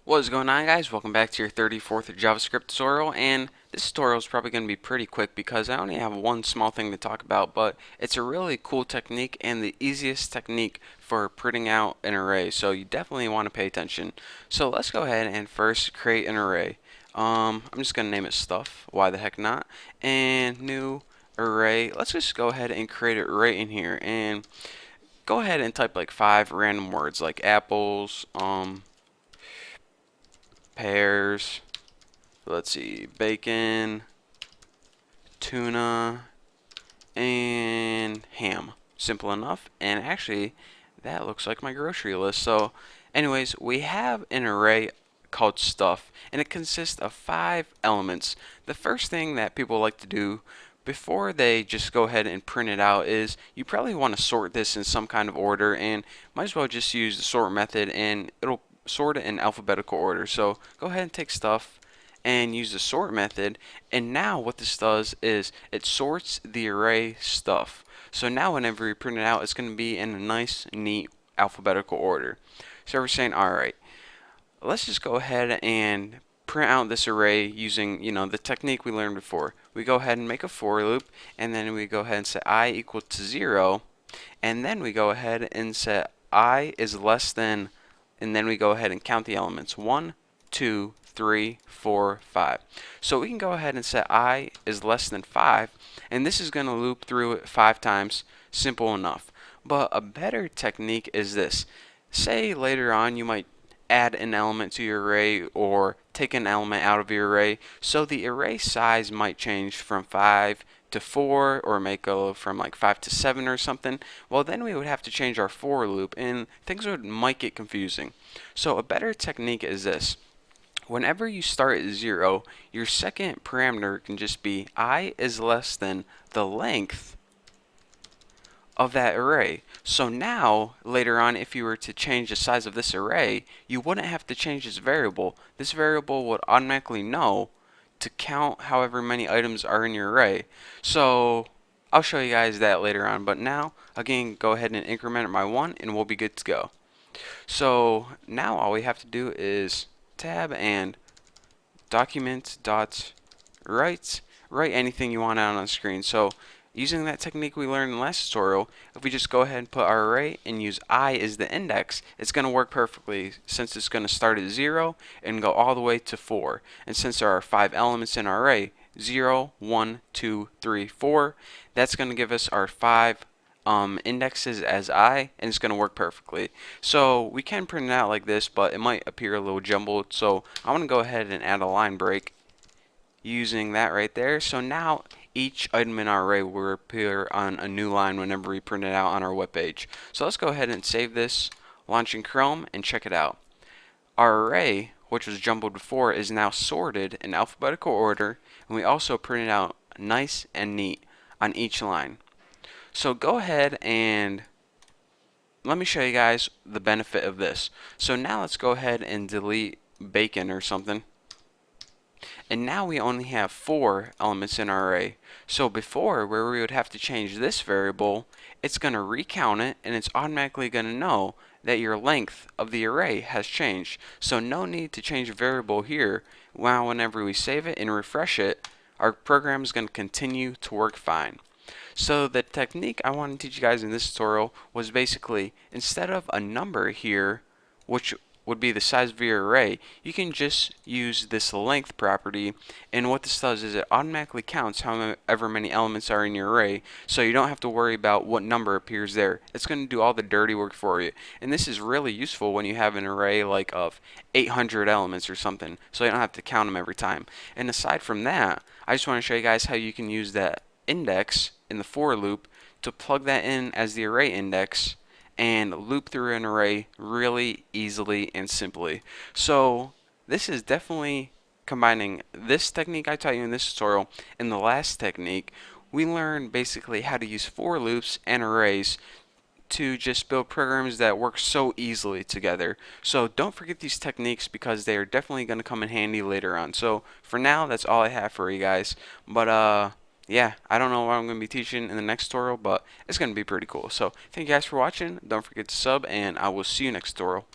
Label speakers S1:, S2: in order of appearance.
S1: What is going on, guys? Welcome back to your 34th JavaScript tutorial, and this tutorial is probably going to be pretty quick because I only have one small thing to talk about, but it's a really cool technique and the easiest technique for printing out an array, so you definitely want to pay attention. So let's go ahead and first create an array. I'm just going to name it stuff, why the heck not, and new array. Let's just go ahead and create it right in here, and go ahead and type like 5 random words like apples, pears, let's see, bacon, tuna, and ham. Simple enough. And actually, that looks like my grocery list. So anyways, we have an array called stuff, and it consists of 5 elements. The first thing that people like to do before they just go ahead and print it out is you probably want to sort this in some kind of order, and might as well just use the sort method and it'll sort it in alphabetical order. So go ahead and take stuff and use the sort method, and now what this does is it sorts the array stuff. So now whenever we print it out, it's going to be in a nice, neat alphabetical order. So we're saying, alright, let's just go ahead and print out this array using, the technique we learned before. We go ahead and make a for loop, and then we go ahead and set I equal to 0, and then we go ahead and set I is less than, and then we go ahead and count the elements 1, 2, 3, 4, 5. So we can go ahead and set I is less than 5, and this is going to loop through it 5 times. Simple enough. But a better technique is this. Say later on you might add an element to your array or take an element out of your array, so the array size might change from 5 to 4, or make go from like 5 to 7 or something. Well, then we would have to change our for loop and things might get confusing. So a better technique is this. Whenever you start at 0, your second parameter can just be I is less than the length of that array. So now, later on, if you were to change the size of this array, you wouldn't have to change this variable. This variable would automatically know to count however many items are in your array. So I'll show you guys that later on, but now, again, go ahead and increment it by 1 and we'll be good to go. So now all we have to do is tab and document dot write anything you want out on the screen. So using that technique we learned in the last tutorial, if we just go ahead and put our array and use I as the index, it's going to work perfectly since it's going to start at 0 and go all the way to 4. And since there are 5 elements in our array, 0, 1, 2, 3, 4, that's going to give us our 5 indexes as I, and it's going to work perfectly. So we can print it out like this, but it might appear a little jumbled, so I'm going to go ahead and add a line break using that right there. So now each item in our array will appear on a new line whenever we print it out on our web page. So let's go ahead and save this, launch in Chrome, and check it out. Our array, which was jumbled before, is now sorted in alphabetical order, and we also printed out nice and neat on each line. So go ahead and let me show you guys the benefit of this. So now let's go ahead and delete bacon or something. And now we only have 4 elements in our array. So before, where we would have to change this variable, it's going to recount it and it's automatically going to know that your length of the array has changed. So no need to change a variable here. While whenever we save it and refresh it, our program is going to continue to work fine. So the technique I want to teach you guys in this tutorial was basically, instead of a number here, which would be the size of your array, you can just use this length property, and what this does is it automatically counts however many elements are in your array, so you don't have to worry about what number appears there. It's going to do all the dirty work for you, and this is really useful when you have an array like of 800 elements or something, so you don't have to count them every time. And aside from that, I just want to show you guys how you can use that index in the for loop to plug that in as the array index and loop through an array really easily and simply. So this is definitely combining this technique I taught you in this tutorial and the last technique. We learned basically how to use for loops and arrays to just build programs that work so easily together. So don't forget these techniques because they are definitely going to come in handy later on. So for now, that's all I have for you guys. But yeah, I don't know what I'm going to be teaching in the next tutorial, but it's going to be pretty cool. So thank you guys for watching. Don't forget to sub, and I will see you next tutorial.